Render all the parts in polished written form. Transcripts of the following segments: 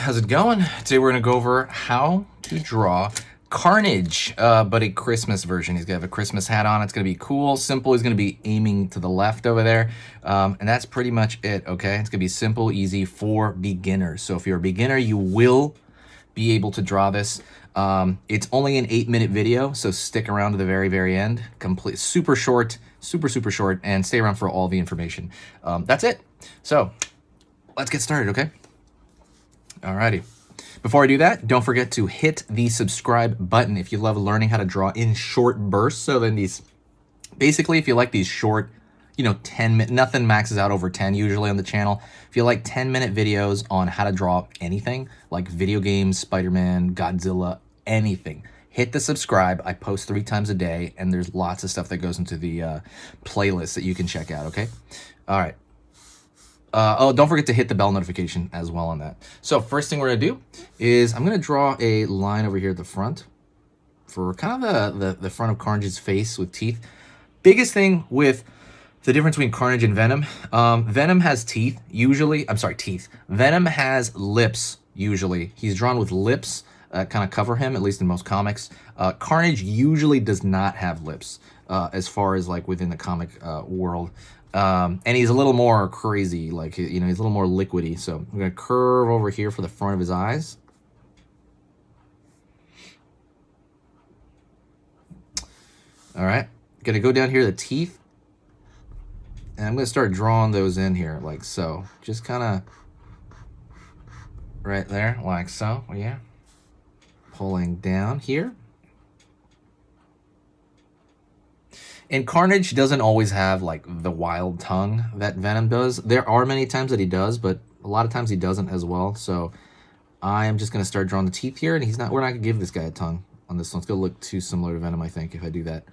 how's it going? Today we're going to go over how to draw Carnage, but a Christmas version. He's going to have a Christmas hat on. It's going to be cool, simple. He's going to be aiming to the left over there, and that's pretty much it, okay? It's going to be simple, easy for beginners. So if you're a beginner, you will be able to draw this. It's only an 8-minute video, so stick around to the very, very end. Complete, super short, super short, and stay around for all the information. That's it. So let's get started, okay? Alrighty. Before I do that, don't forget to hit the subscribe button if you love learning how to draw in short bursts. So then these, basically, if you like these short, 10-minute, nothing maxes out over 10 usually on the channel. If you like 10-minute videos on how to draw anything, like video games, Spider-Man, Godzilla, anything, hit the subscribe. I post 3 times a day, and there's lots of stuff that goes into the playlist that you can check out, okay? All right. Oh, don't forget to hit the bell notification as well on that. So first thing we're going to do is I'm going to draw a line over here at the front for kind of the front of Carnage's face with teeth. Biggest thing with the difference between Carnage and Venom, Venom has teeth, usually. I'm sorry, teeth. Venom has lips, usually. He's drawn with lips kind of cover him, at least in most comics. Carnage usually does not have lips as far as like within the comic world. And he's a little more crazy, like, he's a little more liquidy. So I'm going to curve over here for the front of his eyes. All right. Going to go down here, the teeth. And I'm going to start drawing those in here, like so. Just kind of right there, like so. Yeah. Pulling down here. And Carnage doesn't always have like the wild tongue that Venom does. There are many times that he does, but a lot of times he doesn't as well. So I am just going to start drawing the teeth here, and we're not going to give this guy a tongue on this one. It's going to look too similar to Venom, I think, if I do that.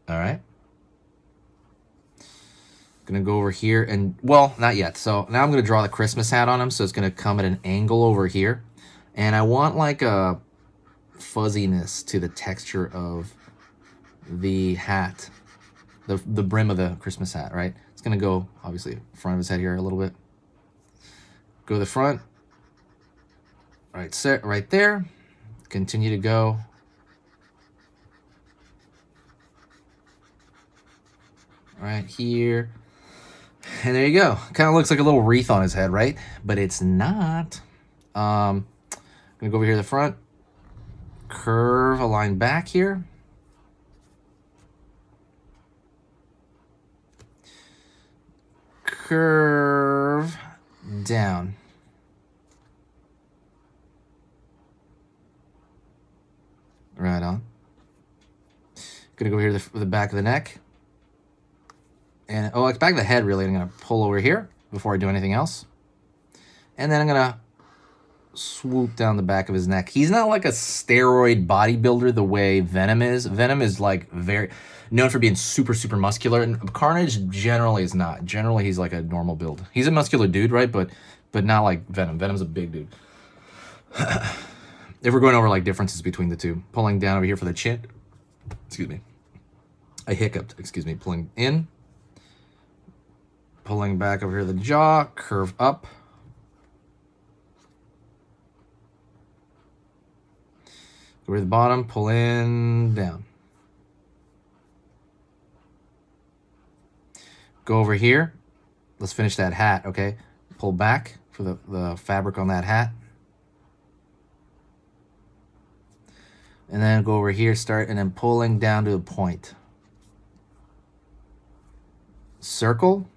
All right. Going to go over here and, well, not yet. So now I'm going to draw the Christmas hat on him. So it's going to come at an angle over here. And I want like a fuzziness to the texture of the hat, the brim of the Christmas hat, right? It's going to go, obviously, front of his head here a little bit. Go to the front. Right, set right there. Continue to go. Right here. And there you go. Kind of looks like a little wreath on his head, right? But it's not. I'm going to go over here to the front. Curve a line back here. Curve down. Right on. Gonna go here to the back of the neck. And, oh, it's back of the head, really. I'm gonna pull over here before I do anything else. And then I'm gonna swoop down the back of his neck. He's not like a steroid bodybuilder the way Venom is. Venom is like very known for being super muscular, and Carnage generally is not. Generally, he's like a normal build. He's a muscular dude, right? But not like Venom. Venom's a big dude. If we're going over like differences between the two, pulling down over here for the chin. Excuse me. I hiccuped. Excuse me. Pulling in. Pulling back over here the jaw. Curve up. Go to the bottom, pull in, down. Go over here. Let's finish that hat, okay? Pull back for the fabric on that hat. And then go over here, start, and then pulling down to a point. Circle.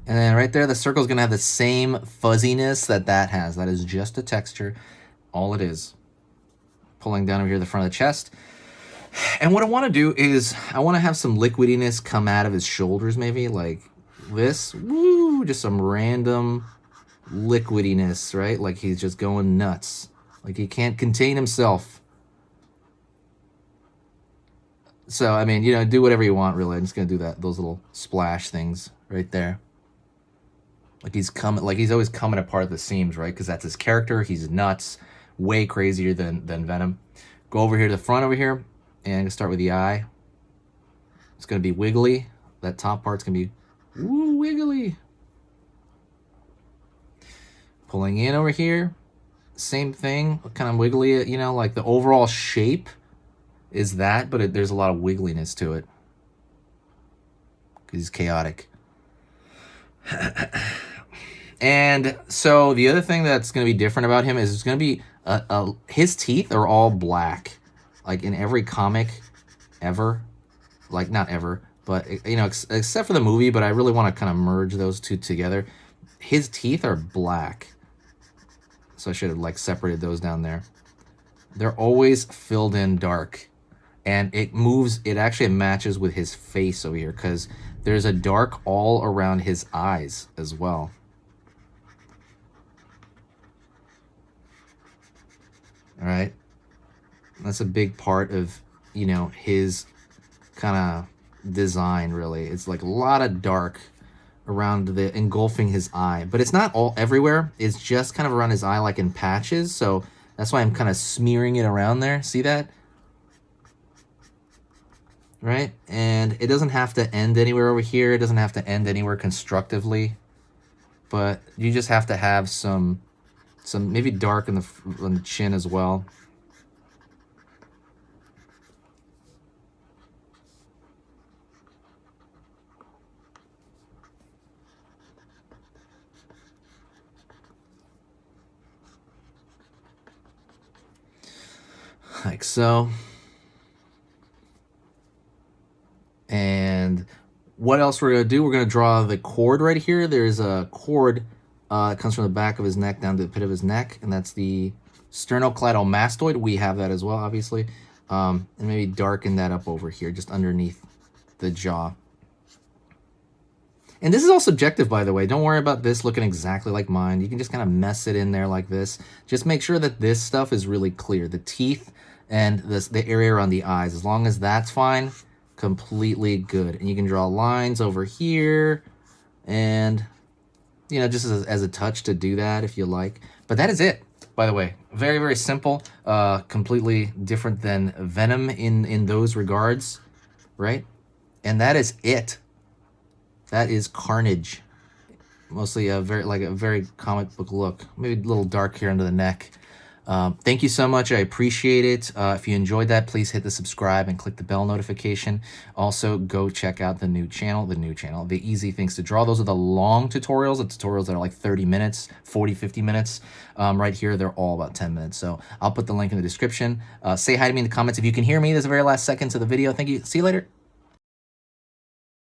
And then right there, the circle is going to have the same fuzziness that has. That is just a texture. All it is. Pulling down over here the front of the chest. And what I want to do is I want to have some liquidiness come out of his shoulders maybe. Like this. Woo! Just some random liquidiness, right? Like he's just going nuts. Like he can't contain himself. So, I mean, do whatever you want, really. I'm just going to do those little splash things right there. Like he's always coming apart at the seams, right? Because that's his character. He's nuts, way crazier than Venom. Go over here to the front over here, and start with the eye. It's going to be wiggly. That top part's going to be woo, wiggly. Pulling in over here, same thing, kind of wiggly, you know, like the overall shape is that, but there's a lot of wiggliness to it because he's chaotic. And so the other thing that's going to be different about him is it's going to be his teeth are all black, like in every comic ever, like not ever, but you know, except for the movie. But I really want to kind of merge those two together. His teeth are black, so I should have like separated those down there. They're always filled in dark, and it moves. It actually matches with his face over here because there's a dark all around his eyes as well. All right, that's a big part of, you know, his kind of design. Really, it's like a lot of dark around the engulfing his eye, but it's not all everywhere. It's just kind of around his eye, like in patches. So that's why I'm kind of smearing it around there. See that? Right? And it doesn't have to end anywhere over here. It doesn't have to end anywhere constructively, but you just have to have some maybe dark on the chin as well. Like so. And what else we're going to do? We're going to draw the cord right here. There's a cord that comes from the back of his neck down to the pit of his neck, and that's the sternocleidomastoid. We have that as well, obviously. And maybe darken that up over here, just underneath the jaw. And this is all subjective, by the way. Don't worry about this looking exactly like mine. You can just kind of mess it in there like this. Just make sure that this stuff is really clear. The teeth and the area around the eyes. As long as that's fine, completely good. And you can draw lines over here and, you know, just as a touch to do that if you like. But that is it, by the way. Very, very simple. Completely different than Venom in those regards, right? And that is it. That is Carnage. Mostly a very comic book look. Maybe a little dark here under the neck. Thank you so much. I appreciate it. If you enjoyed that, please hit the subscribe and click the bell notification. Also, go check out the new channel, The Easy Things to Draw. Those are the long tutorials, the tutorials that are like 30 minutes, 40, 50 minutes. Right here, they're all about 10 minutes. So I'll put the link in the description. Say hi to me in the comments. If you can hear me, there's the very last seconds of the video. Thank you. See you later.